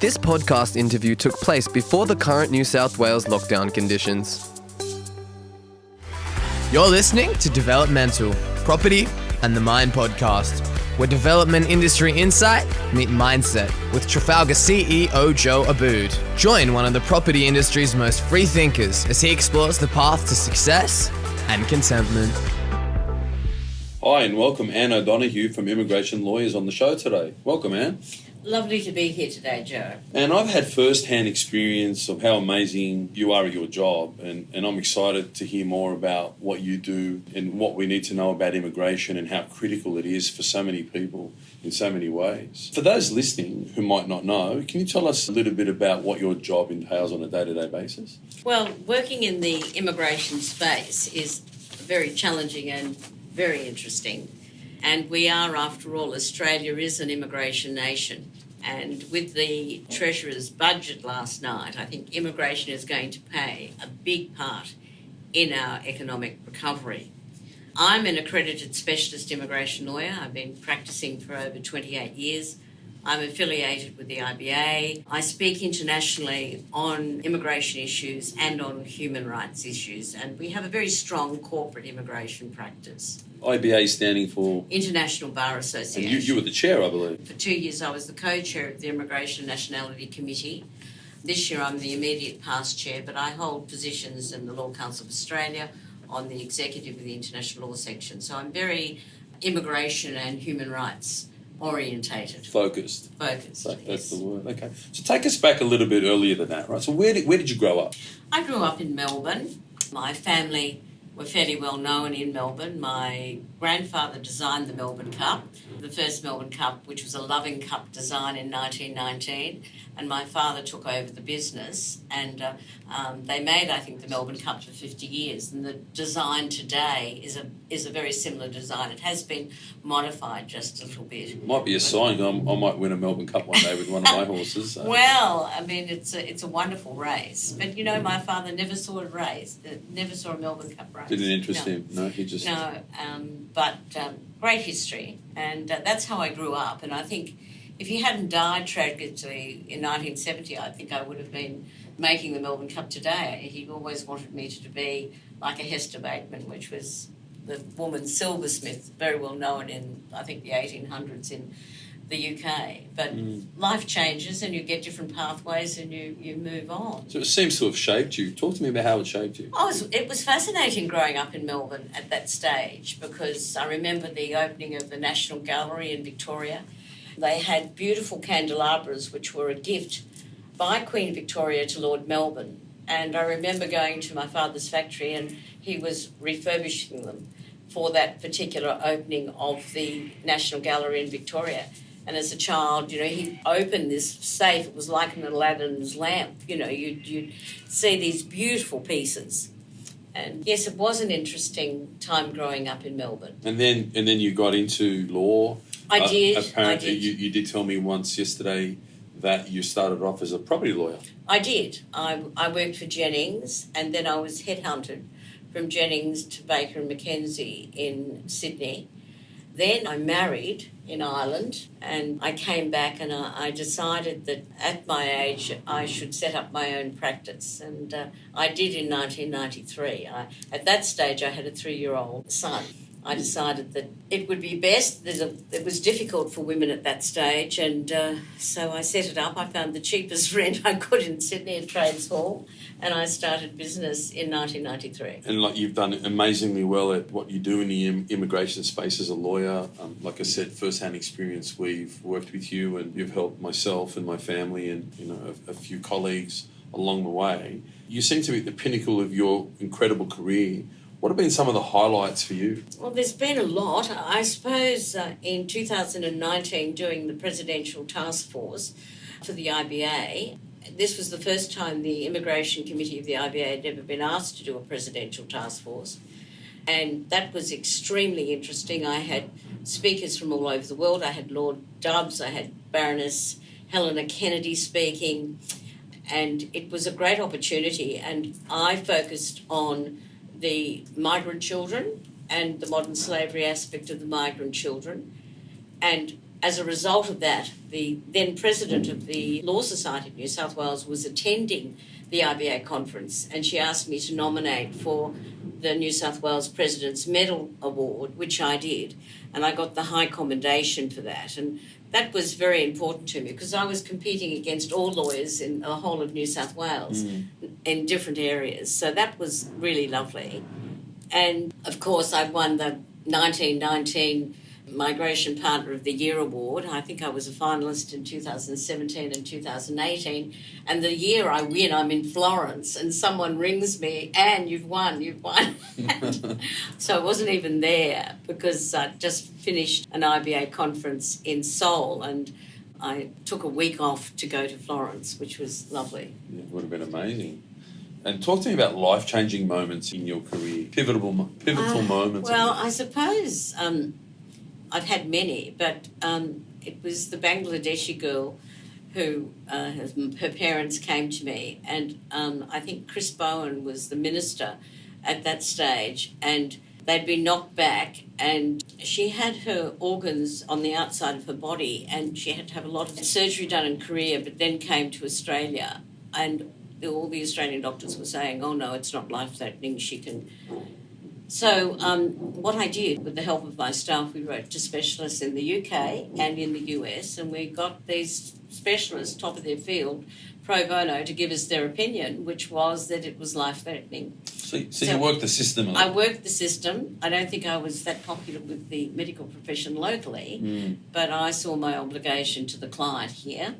This podcast interview took place before the current New South Wales lockdown conditions. You're listening to Developmental, Property and the Mind podcast, where development industry insight meet mindset with Trafalgar CEO Joe Aboud. Join one of the property industry's most free thinkers as he explores the path to success and contentment. Hi and welcome Anne O'Donoghue from Immigration Lawyers on the show today. Welcome, Anne. Lovely to be here today, Joe. And I've had first-hand experience of how amazing you are at your job, and I'm excited to hear more about what you do and what we need to know about immigration and how critical it is for so many people in so many ways. For those listening who might not know, can you tell us a little bit about what your job entails on a day-to-day basis? Well, working in the immigration space is very challenging and very interesting. And we are, after all, Australia is an immigration nation. And with the Treasurer's budget last night, I think immigration is going to play a big part in our economic recovery. I'm an accredited specialist immigration lawyer. I've been practicing for over 28 years. I'm affiliated with the IBA. I speak internationally on immigration issues and on human rights issues, and we have a very strong corporate immigration practice. IBA standing for? International Bar Association. And you were the chair, I believe. For 2 years I was the co-chair of the Immigration and Nationality Committee. This year I'm the immediate past chair, but I hold positions in the Law Council of Australia on the executive of the International Law section. So I'm very immigration and human rights orientated. Focused. That's yes. The word. Okay. So take us back a little bit earlier than that, right? So where did you grow up? I grew up in Melbourne. My family were fairly well known in Melbourne. My grandfather designed the Melbourne Cup, the first Melbourne Cup, which was a loving cup design in 1919, and my father took over the business, and they made, I think, the Melbourne Cup for 50 years, and the design today is a very similar design. It has been modified just a little bit. Might be a sign I might win a Melbourne Cup one day with one of my horses. So. Well, I mean, it's a wonderful race, but you know, my father never saw a Melbourne Cup race. Didn't interest him. No, he just but great history, and that's how I grew up. And I think if he hadn't died tragically in 1970, I think I would have been making the Melbourne Cup today. He always wanted me to be like a Hester Bateman, which was the woman silversmith, very well known in, I think, the 1800s in the UK. But life changes and you get different pathways and you move on. So it seems to have shaped you. Talk to me about how it shaped you. It was fascinating growing up in Melbourne at that stage, because I remember the opening of the National Gallery in Victoria. They had beautiful candelabras which were a gift by Queen Victoria to Lord Melbourne. And I remember going to my father's factory and he was refurbishing them for that particular opening of the National Gallery in Victoria. And as a child, you know, he opened this safe. It was like an Aladdin's lamp. You know, you'd see these beautiful pieces. And yes, it was an interesting time growing up in Melbourne. And then you got into law. I did. Apparently, you did tell me once yesterday that you started off as a property lawyer. I did. I worked for Jennings, and then I was headhunted from Jennings to Baker and McKenzie in Sydney. Then I married in Ireland, and I came back and I decided that at my age I should set up my own practice, and I did in 1993. At that stage I had a 3-year-old son. I decided that it would be best. It was difficult for women at that stage, and so I set it up. I found the cheapest rent I could in Sydney at Trades Hall, and I started business in 1993. And like you've done amazingly well at what you do in the immigration space as a lawyer. Like I said, first-hand experience. We've worked with you, and you've helped myself and my family, and a few colleagues along the way. You seem to be at the pinnacle of your incredible career. What have been some of the highlights for you? Well, there's been a lot. I suppose in 2019, doing the Presidential Task Force for the IBA, this was the first time the Immigration Committee of the IBA had ever been asked to do a Presidential Task Force. And that was extremely interesting. I had speakers from all over the world. I had Lord Dubs, I had Baroness Helena Kennedy speaking, and it was a great opportunity. And I focused on the migrant children and the modern slavery aspect of the migrant children. And as a result of that, the then president of the Law Society of New South Wales was attending the IBA conference, and she asked me to nominate for the New South Wales President's Medal Award, which I did, and I got the high commendation for that. And that was very important to me because I was competing against all lawyers in the whole of New South Wales in different areas. So that was really lovely. And of course, I won the 1919 Migration Partner of the Year award. I think I was a finalist in 2017 and 2018. And the year I win, I'm in Florence and someone rings me, "Anne, you've won. So I wasn't even there because I just finished an IBA conference in Seoul and I took a week off to go to Florence, which was lovely. Yeah, it would have been amazing. And talk to me about life-changing moments in your career, pivotal moments. Well, I suppose I've had many, but it was the Bangladeshi girl who her parents came to me, and I think Chris Bowen was the minister at that stage, and they'd been knocked back, and she had her organs on the outside of her body, and she had to have a lot of surgery done in Korea, but then came to Australia, and all the Australian doctors were saying, "Oh no, it's not life-threatening, she can..." So what I did, with the help of my staff, we wrote to specialists in the UK and in the US, and we got these specialists, top of their field, pro bono, to give us their opinion, which was that it was life-threatening. So you worked the system a lot. I worked the system. I don't think I was that popular with the medical profession locally, but I saw my obligation to the client here.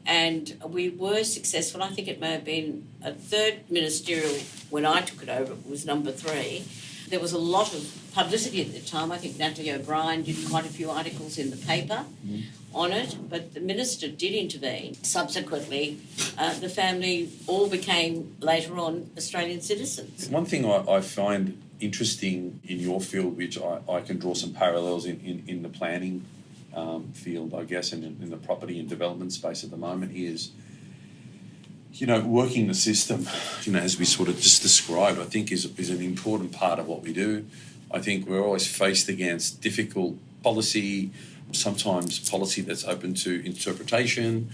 And we were successful. I think it may have been a third ministerial when I took it over. It was number 3. There was a lot of publicity at the time. I think Natalie O'Brien did quite a few articles in the paper on it, but the minister did intervene. Subsequently, the family all became later on Australian citizens. One thing I find interesting in your field, which I can draw some parallels in the planning field, I guess, and in the property and development space at the moment is, working the system, as we sort of just described, I think is an important part of what we do. I think we're always faced against difficult policy, sometimes policy that's open to interpretation,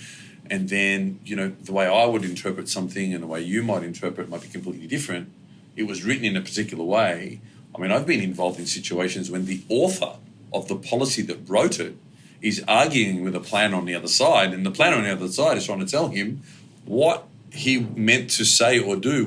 and then, the way I would interpret something and the way you might interpret might be completely different. It was written in a particular way. I mean, I've been involved in situations when the author of the policy that wrote it is arguing with a planner on the other side, and the planner on the other side is trying to tell him what he meant to say or do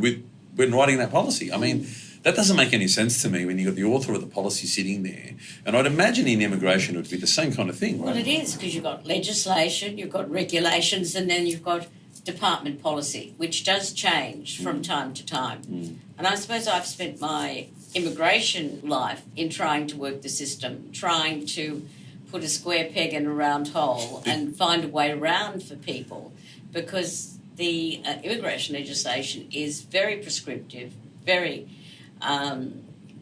when writing that policy. I mean, that doesn't make any sense to me when you've got the author of the policy sitting there. And I'd imagine in immigration it would be the same kind of thing, right? Well, it is, because you've got legislation, you've got regulations, and then you've got department policy, which does change from time to time. And I suppose I've spent my immigration life in trying to work the system, trying to put a square peg in a round hole and find a way around for people, because the immigration legislation is very prescriptive, very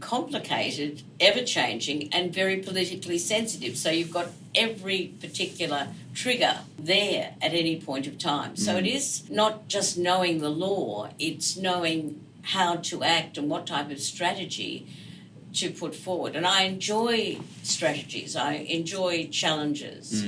complicated, ever-changing, and very politically sensitive. So you've got every particular trigger there at any point of time. So it is not just knowing the law, it's knowing how to act and what type of strategy to put forward. And I enjoy strategies. I enjoy challenges.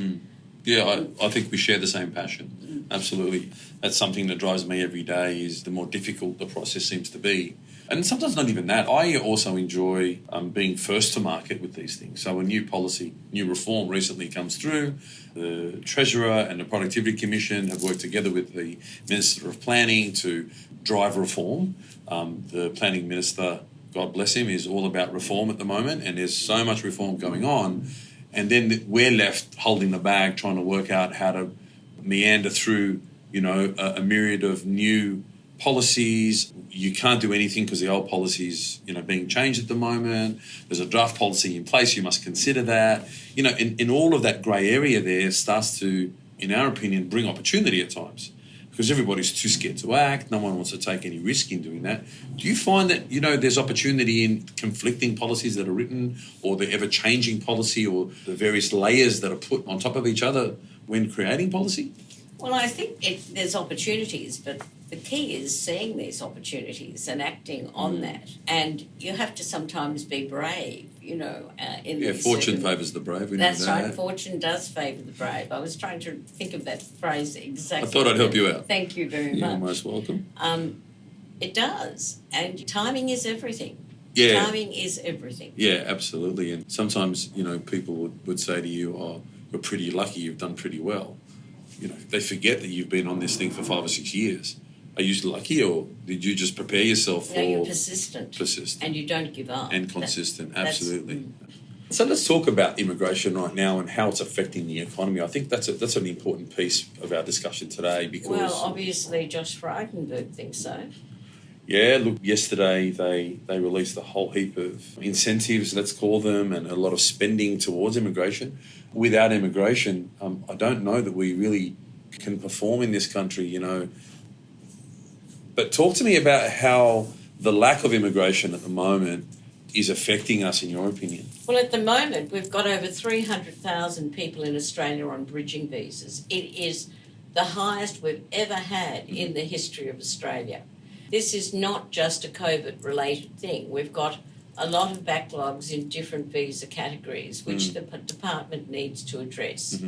Yeah, I think we share the same passion. Absolutely. That's something that drives me every day, is the more difficult the process seems to be. And sometimes not even that. I also enjoy being first to market with these things. So a new policy, new reform recently comes through. The Treasurer and the Productivity Commission have worked together with the Minister of Planning to drive reform. The Planning Minister, God bless him, is all about reform at the moment, and there's so much reform going on. And then we're left holding the bag, trying to work out how to meander through, a myriad of new policies. You can't do anything because the old policy's, being changed at the moment. There's a draft policy in place. You must consider that. In all of that grey area there starts to, in our opinion, bring opportunity at times, because everybody's too scared to act. No one wants to take any risk in doing that. Do you find that, there's opportunity in conflicting policies that are written, or the ever-changing policy, or the various layers that are put on top of each other when creating policy? Well, I think there's opportunities, but the key is seeing these opportunities and acting on that. And you have to sometimes be brave, in these fortune favours the brave. We know That's that. right, fortune does favour the brave. I was trying to think of that phrase exactly. I thought I'd help you out. Thank you very much. You're most welcome. It does. And timing is everything. Yeah. Timing is everything. Yeah, absolutely. And sometimes, people would say to you, oh, you're pretty lucky, you've done pretty well. They forget that you've been on this thing for 5 or 6 years. Are you lucky, or did you just prepare yourself for... No, you're persistent. Persistent. And you don't give up. And consistent, absolutely. So let's talk about immigration right now and how it's affecting the economy. I think that's an important piece of our discussion today because... Well, obviously Josh Frydenberg thinks so. Yeah, look, yesterday they released a whole heap of incentives, let's call them, and a lot of spending towards immigration. Without immigration, I don't know that we really can perform in this country, But talk to me about how the lack of immigration at the moment is affecting us, in your opinion. Well, at the moment, we've got over 300,000 people in Australia on bridging visas. It is the highest we've ever had in the history of Australia. This is not just a COVID-related thing. We've got a lot of backlogs in different visa categories, which the department needs to address.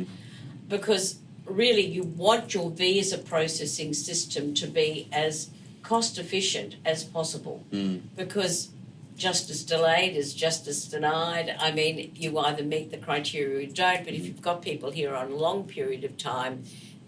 Because really you want your visa processing system to be as cost efficient as possible. Because justice delayed is justice denied. I mean, you either meet the criteria or you don't, but if you've got people here on a long period of time,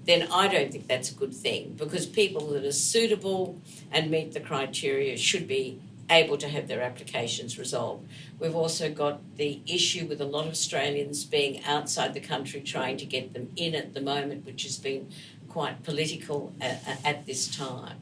then I don't think that's a good thing, because people that are suitable and meet the criteria should be able to have their applications resolved. We've also got the issue with a lot of Australians being outside the country trying to get them in at the moment, which has been quite political at this time.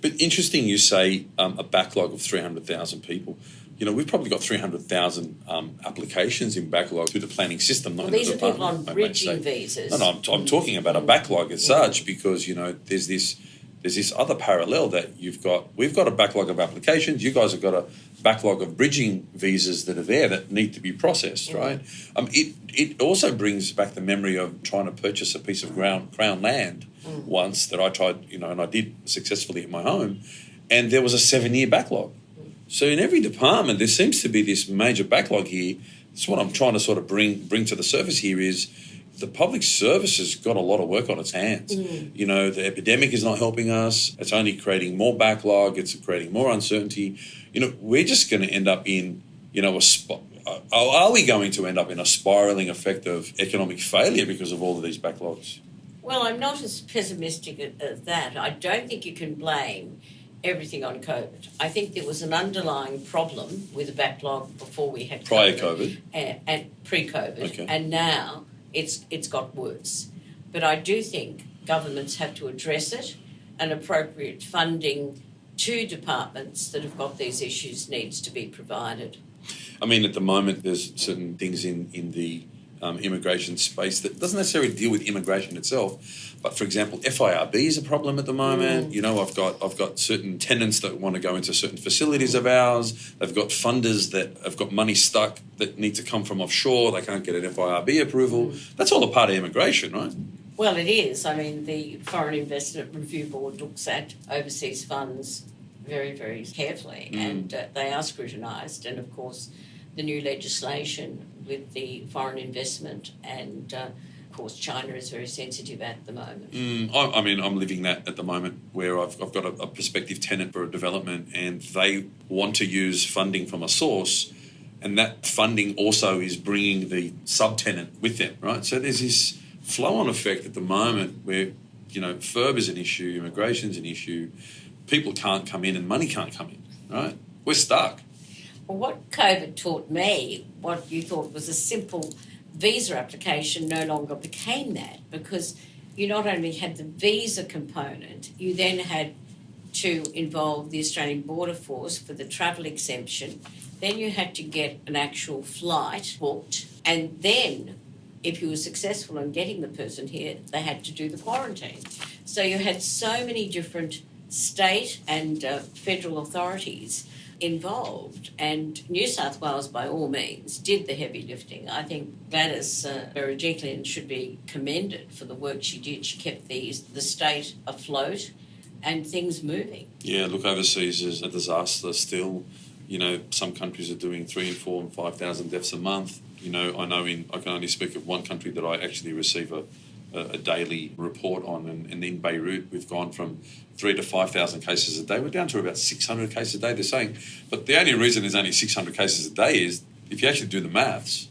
But interesting you say a backlog of 300,000 people. We've probably got 300,000 applications in backlog through the planning system. Well, these are people on bridging visas. No, I'm talking about a backlog as such, because, there's this other parallel that we've got a backlog of applications. You guys have got a backlog of bridging visas that are there that need to be processed, right? It also brings back the memory of trying to purchase a piece of crown land once that I tried, and I did successfully at my home, and there was a 7-year backlog. So in every department, there seems to be this major backlog here. That's what I'm trying to sort of bring to the surface here is the public service has got a lot of work on its hands. The epidemic is not helping us. It's only creating more backlog. It's creating more uncertainty. We're just going to end up in, are we going to end up in a spiralling effect of economic failure because of all of these backlogs? Well, I'm not as pessimistic as that. I don't think you can blame everything on COVID. I think there was an underlying problem with the backlog before we had Prior COVID. And pre-COVID. Okay. And now it's got worse. But I do think governments have to address it, and appropriate funding to departments that have got these issues needs to be provided. I mean, at the moment, there's certain things in the immigration space that doesn't necessarily deal with immigration itself, but for example, FIRB is a problem at the moment. I've got certain tenants that want to go into certain facilities of ours. They've got funders that have got money stuck that need to come from offshore. They can't get an FIRB approval. That's all a part of immigration, right? Well, it is. I mean, the Foreign Investment Review Board looks at overseas funds very, very carefully, and they are scrutinised. And of course, the new legislation with the foreign investment, and of course China is very sensitive at the moment. I'm living that at the moment, where I've got a prospective tenant for a development, and they want to use funding from a source, and that funding also is bringing the subtenant with them, right? So there's this flow-on effect at the moment where, FIRB is an issue, immigration's an issue, people can't come in and money can't come in, right? We're stuck. Well, what COVID taught me, what you thought was a simple visa application no longer became that, because you not only had the visa component, you then had to involve the Australian Border Force for the travel exemption. Then you had to get an actual flight booked, and then if you were successful in getting the person here, they had to do the quarantine. So you had so many different state and federal authorities involved, and New South Wales by all means did the heavy lifting. I think Gladys Berejiklian should be commended for the work she did. She kept the state afloat and things moving. Yeah, look, overseas is a disaster still. Some countries are doing 3 and 4 and 5,000 deaths a month. I can only speak of one country that I actually receive a daily report on, and in Beirut we've gone from 3 to 5,000 cases a day. We're down to about 600 cases a day, they're saying. But the only reason there's only 600 cases a day is if you actually do the maths,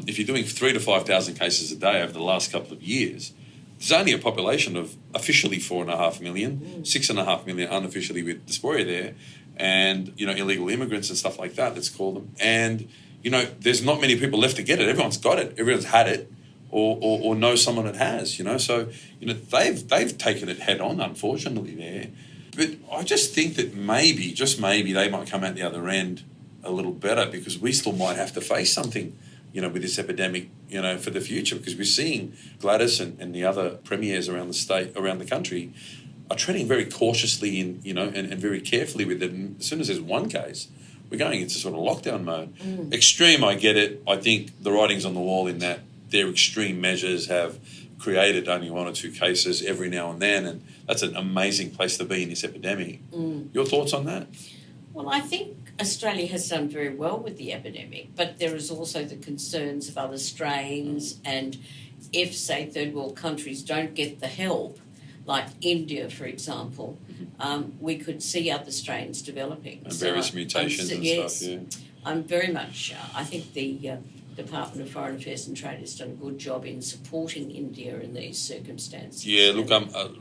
if you're doing 3 to 5,000 cases a day over the last couple of years, there's only a population of officially 4.5 million, 6.5 million unofficially with dysphoria there, and illegal immigrants and stuff like that, let's call them. And there's not many people left to get it. Everyone's got it. Everyone's had it, or knows someone that has. So they've taken it head on, unfortunately there. But I just think that maybe, just maybe, they might come out the other end a little better, because we still might have to face something, with this epidemic, for the future, because we're seeing Gladys and the other premiers around the country are treading very cautiously and very carefully with it. And as soon as there's one case, we're going into sort of lockdown mode. Extreme, I get it. I think the writing's on the wall in that their extreme measures have created only 1 or 2 cases every now and then, and that's an amazing place to be in this epidemic. Your thoughts on that? Well, I think Australia has done very well with the epidemic, but there is also the concerns of other strains, and if, say, third world countries don't get the help, like India, for example, we could see other strains developing. And various mutations and stuff, yeah. I'm very much, I think the Department of Foreign Affairs and Trade has done a good job in supporting India in these circumstances. Yeah, look,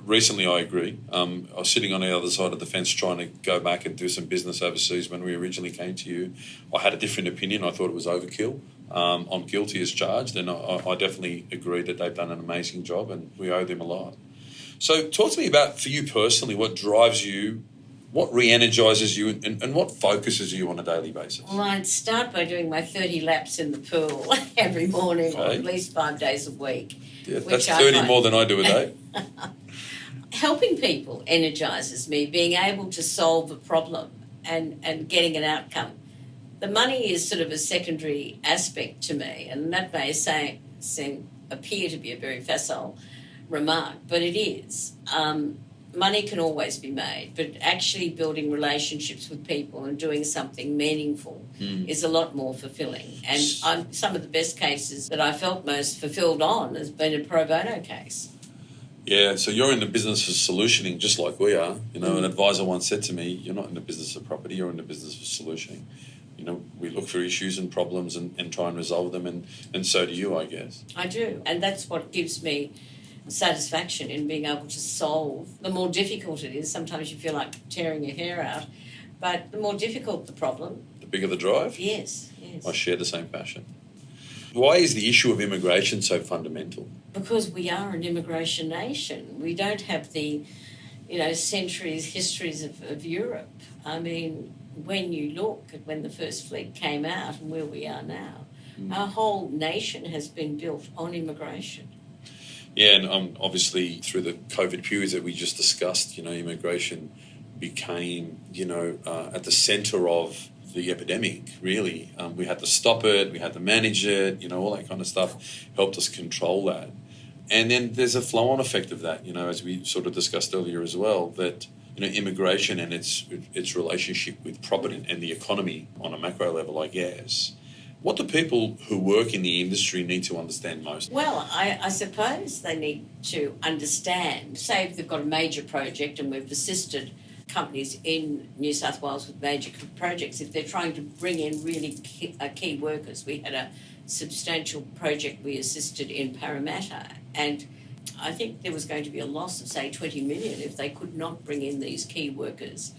recently I agree. I was sitting on the other side of the fence trying to go back and do some business overseas when we originally came to you. I had a different opinion. I thought it was overkill. I'm guilty as charged, and I definitely agree that they've done an amazing job, and we owe them a lot. So talk to me about, for you personally, what drives you, what re-energises you, and what focuses you on a daily basis? Well, I'd start by doing my 30 laps in the pool every morning, or at least 5 days a week. Yeah, that's 30 more than I do a day. Helping people energises me, being able to solve a problem and getting an outcome. The money is sort of a secondary aspect to me, and that may appear to be a very facile remark, but it is. Money can always be made, but actually building relationships with people and doing something meaningful is a lot more fulfilling. And some of the best cases that I felt most fulfilled on has been a pro bono case. Yeah, so you're in the business of solutioning just like we are. An advisor once said to me, you're not in the business of property, you're in the business of solutioning. We look for issues and problems and try and resolve them, and so do you, I guess. I do, and that's what gives me satisfaction in being able to solve. The more difficult it is, sometimes you feel like tearing your hair out, but the more difficult the problem, the bigger the drive? Yes. I share the same passion. Why is the issue of immigration so fundamental? Because we are an immigration nation. We don't have the, histories of Europe. I mean, when you look at when the first fleet came out and where we are now, our whole nation has been built on immigration. Yeah, and obviously through the COVID periods that we just discussed, immigration became, at the centre of the epidemic, really. We had to stop it, we had to manage it, all that kind of stuff helped us control that. And then there's a flow-on effect of that, as we sort of discussed earlier as well, that, immigration and its relationship with property and the economy on a macro level, I guess. What do people who work in the industry need to understand most? Well, I suppose they need to understand, say if they've got a major project, and we've assisted companies in New South Wales with major projects, if they're trying to bring in really key workers. We had a substantial project we assisted in Parramatta, and I think there was going to be a loss of, say, 20 million if they could not bring in these key workers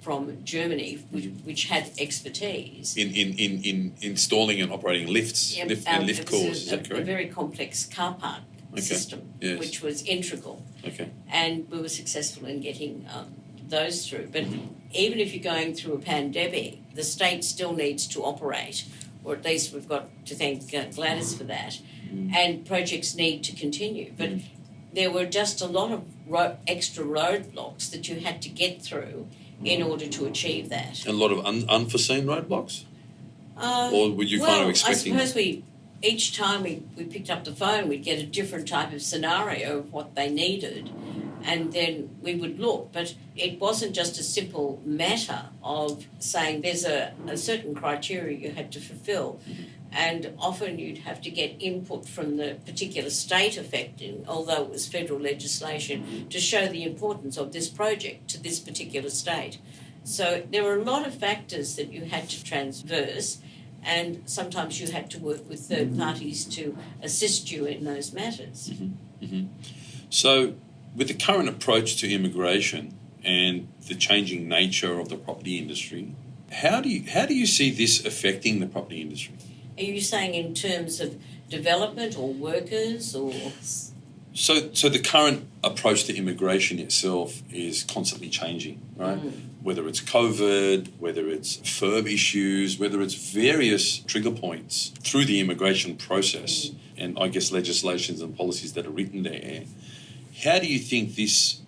from Germany, which had expertise. In installing and operating lifts, lift cores, is that correct? A very complex car park system, which was integral. Okay. And we were successful in getting those through. But even if you're going through a pandemic, the state still needs to operate, or at least we've got to thank Gladys for that, and projects need to continue. But there were just a lot of extra roadblocks that you had to get through in order to achieve that. And a lot of unforeseen roadblocks? Or were you kind of expecting? I suppose each time we picked up the phone, we'd get a different type of scenario of what they needed. and then we would look. But it wasn't just a simple matter of saying there's a certain criteria you had to fulfill. And often you'd have to get input from the particular state affected, although it was federal legislation, to show the importance of this project to this particular state. So there were a lot of factors that you had to transverse, and sometimes you had to work with third parties to assist you in those matters. So with the current approach to immigration and the changing nature of the property industry, how do you see this affecting the property industry? Are you saying in terms of development or workers or? So the current approach to immigration itself is constantly changing, right? Whether it's COVID, whether it's FIRB issues, whether it's various trigger points through the immigration process and I guess legislations and policies that are written there. How do you think this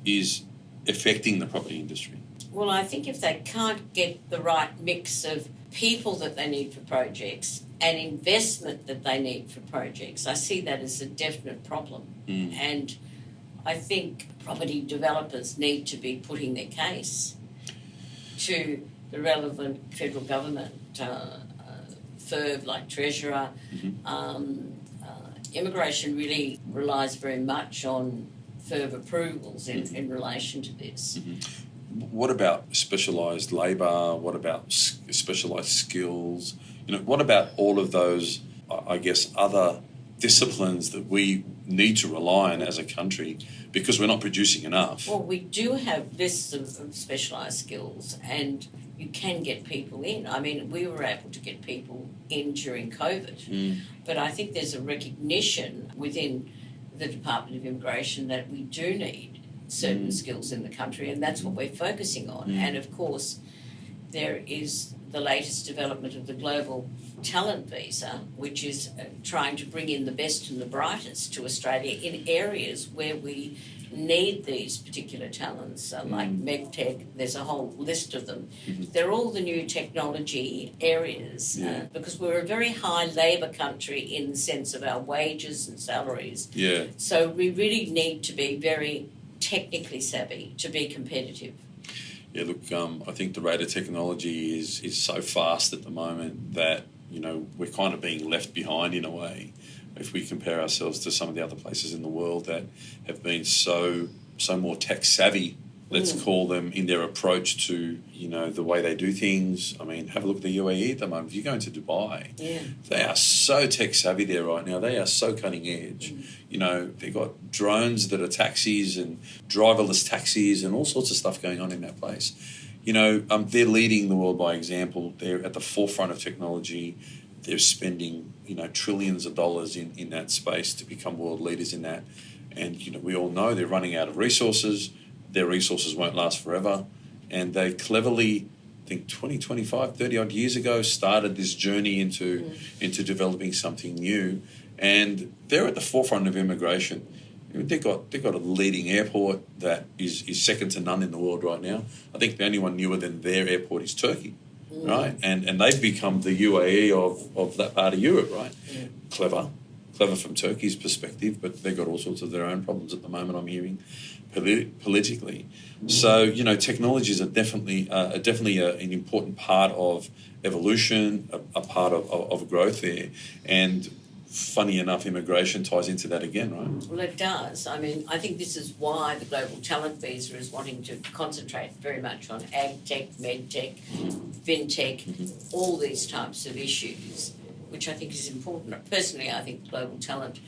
is affecting the property industry? Well, I think if they can't get the right mix of people that they need for projects and investment that they need for projects, I see that as a definite problem. And I think property developers need to be putting their case to the relevant federal government, FIRB, like Treasurer. Immigration really relies very much on FIRB approvals in relation to this. What about specialised labour? What about specialised skills? What about all of those, I guess, other disciplines that we need to rely on as a country because we're not producing enough? Well, we do have lists of specialised skills and you can get people in. I mean, we were able to get people in during COVID, but I think there's a recognition within the Department of Immigration that we do need certain skills in the country, and that's what we're focusing on. And of course, there is the latest development of the global talent visa, which is trying to bring in the best and the brightest to Australia in areas where we need these particular talents, like medtech. There's a whole list of them. They're all the new technology areas because we're a very high labour country in the sense of our wages and salaries. So we really need to be very technically savvy to be competitive. Yeah, look, I think the rate of technology is so fast at the moment that, we're kind of being left behind in a way if we compare ourselves to some of the other places in the world that have been so more tech savvy, let's call them, in their approach to, the way they do things. I mean, have a look at the UAE at the moment. If you go into Dubai, they are so tech savvy there right now. They are so cutting edge. They've got drones that are taxis and driverless taxis and all sorts of stuff going on in that place. They're leading the world by example. They're at the forefront of technology. They're spending, trillions of dollars in that space to become world leaders in that. And, we all know they're running out of resources. Their resources won't last forever. And they cleverly, I think 20, 25, 30 odd years ago, started this journey into developing something new. And they're at the forefront of immigration. They've got a leading airport that is second to none in the world right now. I think the only one newer than their airport is Turkey, right? And they've become the UAE of that part of Europe, right? Clever from Turkey's perspective, but they've got all sorts of their own problems at the moment, I'm hearing, politically. So, technologies are definitely an important part of evolution, a part of growth there. And funny enough, immigration ties into that again, right? Well, it does. I mean, I think this is why the global talent visa is wanting to concentrate very much on ag tech, med tech, fintech, all these types of issues, which I think is important. Personally, I think the global talent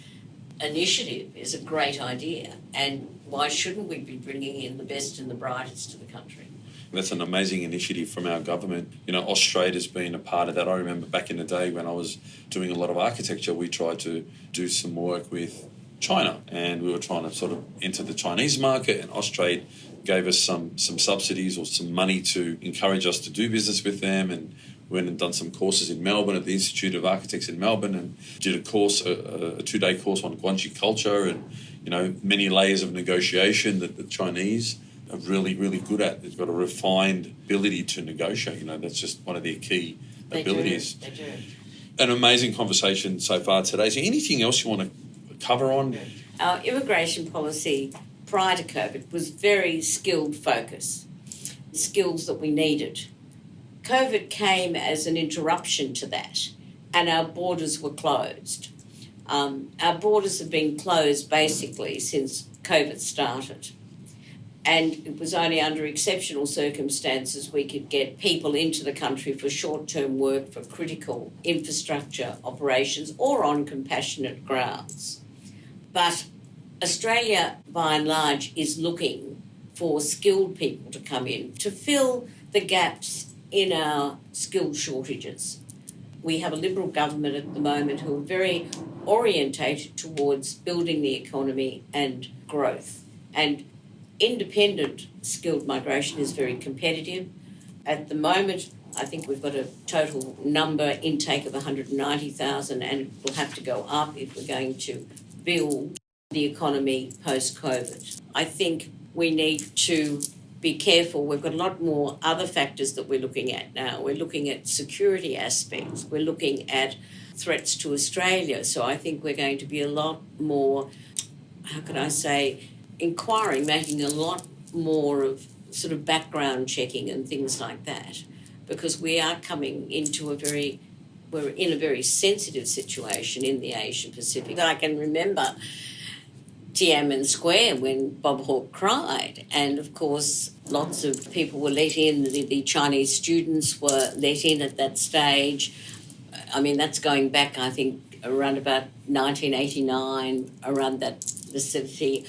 initiative is a great idea, and why shouldn't we be bringing in the best and the brightest to the country? That's an amazing initiative from our government. Australia's been a part of that. I remember back in the day when I was doing a lot of architecture, we tried to do some work with China, and we were trying to sort of enter the Chinese market, and Australia gave us some subsidies or some money to encourage us to do business with them, and went and done some courses in Melbourne at the Institute of Architects in Melbourne, and did a course, a 2-day course on Guanxi culture, and many layers of negotiation that the Chinese are really, really good at. They've got a refined ability to negotiate. That's just one of their key abilities. They do. An amazing conversation so far today. Is there anything else you want to cover on? Our immigration policy prior to COVID was very skilled focus, skills that we needed. COVID came as an interruption to that, and our borders were closed. Our borders have been closed basically since COVID started. And it was only under exceptional circumstances we could get people into the country for short-term work for critical infrastructure operations or on compassionate grounds. But Australia, by and large, is looking for skilled people to come in to fill the gaps in our skilled shortages. We have a Liberal government at the moment who are very orientated towards building the economy and growth. And independent skilled migration is very competitive. At the moment, I think we've got a total number intake of 190,000, and we'll have to go up if we're going to build the economy post-COVID. I think we need to be careful. We've got a lot more other factors that we're looking at now. We're looking at security aspects. We're looking at threats to Australia. So I think we're going to be a lot more, inquiring, making a lot more of sort of background checking and things like that, because we are coming into we're in a very sensitive situation in the Asian Pacific. I can remember Tiananmen Square when Bob Hawke cried, and of course lots of people were let in, the Chinese students were let in at that stage. I mean, that's going back, I think, around about 1989, around that vicinity.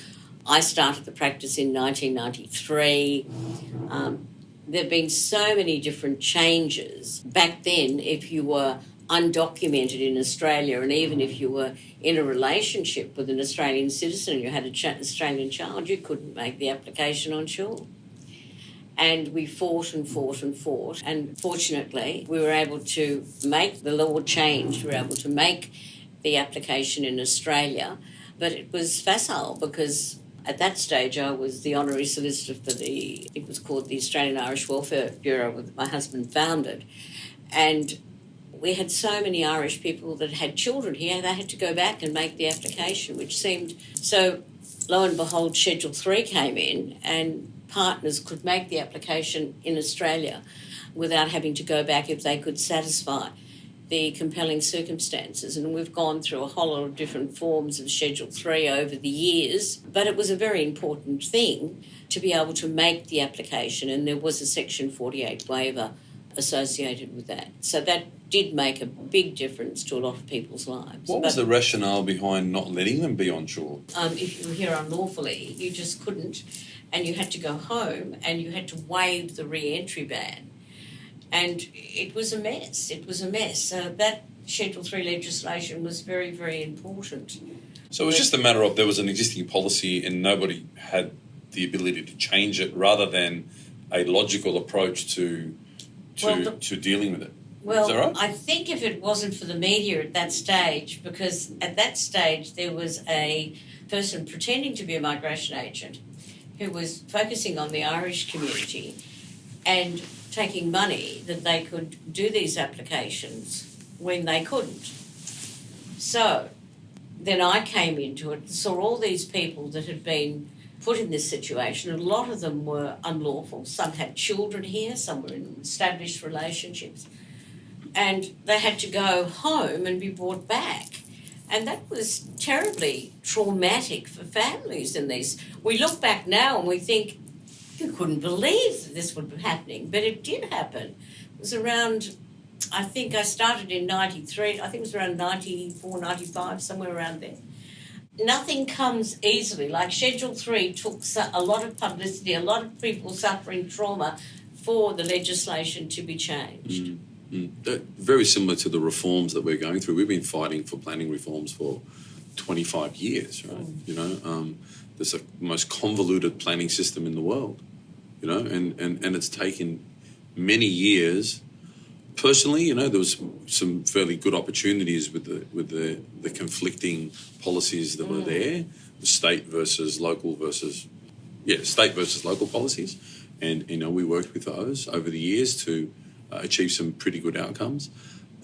I started the practice in 1993. There have been so many different changes. Back then, if you were undocumented in Australia, and even if you were in a relationship with an Australian citizen and you had an Australian child, you couldn't make the application on shore. And we fought and fought and fought. And fortunately, we were able to make the law change. We were able to make the application in Australia. But it was facile because at that stage I was the honorary solicitor for it was called the Australian Irish Welfare Bureau, that my husband founded. And we had so many Irish people that had children here, they had to go back and make the application, which seemed... So, lo and behold, Schedule 3 came in and partners could make the application in Australia without having to go back if they could satisfy the compelling circumstances. And we've gone through a whole lot of different forms of Schedule 3 over the years, but it was a very important thing to be able to make the application, and there was a Section 48 waiver associated with that. So that did make a big difference to a lot of people's lives. What was the rationale behind not letting them be on shore? If you were here unlawfully, you just couldn't, and you had to go home and you had to waive the re-entry ban. And it was a mess. It was a mess. So that Schedule 3 legislation was very, very important. So it was just a matter of there was an existing policy and nobody had the ability to change it, rather than a logical approach to dealing with it. Well, Is that right? I think if it wasn't for the media at that stage, because at that stage there was a person pretending to be a migration agent who was focusing on the Irish community and taking money that they could do these applications when they couldn't. So then I came into it, saw all these people that had been put in this situation. A lot of them were unlawful. Some had children here, some were in established relationships. And they had to go home and be brought back. And that was terribly traumatic for families in these. We look back now and we think, you couldn't believe that this would be happening, but it did happen. It was around, I think I started in 93, I think it was around 94, 95, somewhere around there. Nothing comes easily. Like Schedule 3 took a lot of publicity, a lot of people suffering trauma for the legislation to be changed. Very similar to the reforms that we're going through. We've been fighting for planning reforms for 25 years, right? You know, there's the most convoluted planning system in the world, you know, and it's taken many years. Personally, you know, there was some fairly good opportunities with the conflicting policies that were there, the state versus local policies, and you know, we worked with those over the years to achieve some pretty good outcomes.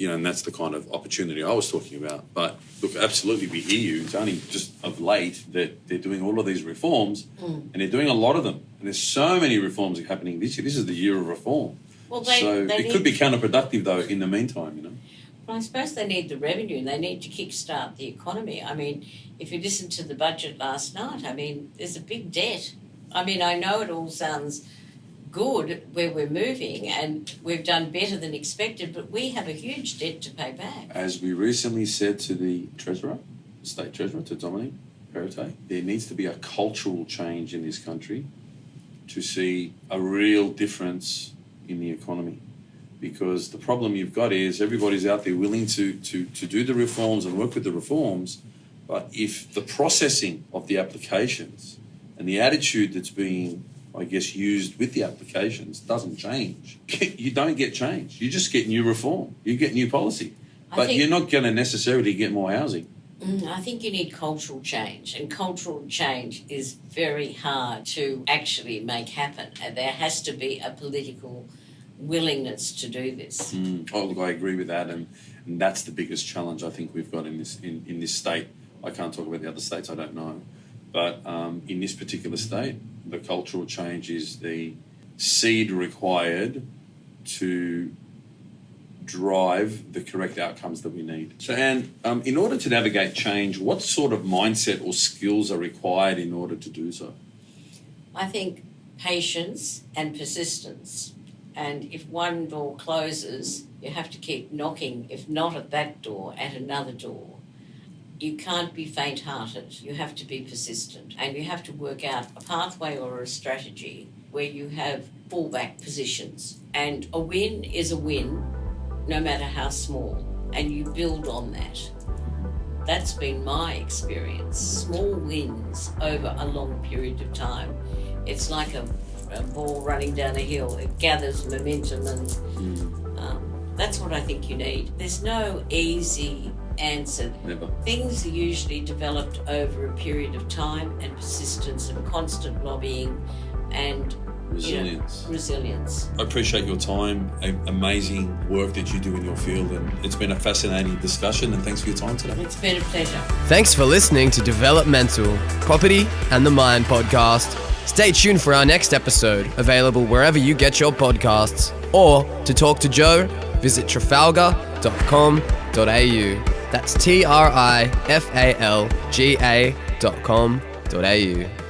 And that's the kind of opportunity I was talking about. But look, absolutely, the EU, it's only just of late that they're doing all of these reforms, and they're doing a lot of them. And there's so many reforms happening this year. This is the year of reform. Well, it could be counterproductive, though, in the meantime, Well, I suppose they need the revenue and they need to kickstart the economy. I mean, if you listen to the budget last night, there's a big debt. I know it all sounds good where we're moving and we've done better than expected, but we have a huge debt to pay back. As we recently said to the Treasurer, the State Treasurer, to Dominic Perrottet, there needs to be a cultural change in this country to see a real difference in the economy. Because the problem you've got is everybody's out there willing to do the reforms and work with the reforms, but if the processing of the applications and the attitude that's being, used with the applications doesn't change, you don't get change. You just get new reform. You get new policy. But you're not going to necessarily get more housing. I think you need cultural change, and cultural change is very hard to actually make happen. And there has to be a political willingness to do this. I agree with that, and that's the biggest challenge I think we've got in this state. I can't talk about the other states, I don't know, but in this particular state, the cultural change is the seed required to drive the correct outcomes that we need. So, Anne, in order to navigate change, what sort of mindset or skills are required in order to do so? I think patience and persistence. And if one door closes, you have to keep knocking, if not at that door, at another door. You can't be faint-hearted. You have to be persistent. And you have to work out a pathway or a strategy where you have fallback positions. And a win is a win, no matter how small. And you build on that. That's been my experience. Small wins over a long period of time. It's like a ball running down a hill. It gathers momentum, and that's what I think you need. There's no easy answer. Never. Things are usually developed over a period of time and persistence and constant lobbying and resilience. I appreciate your time, amazing work that you do in your field, and it's been a fascinating discussion, and thanks for your time today. It's been a pleasure. Thanks for listening to Developmental, Property and the Mind podcast. Stay tuned for our next episode, available wherever you get your podcasts. Or to talk to Joe, visit trafalgar.com.au. That's TRIFALGA.com.au.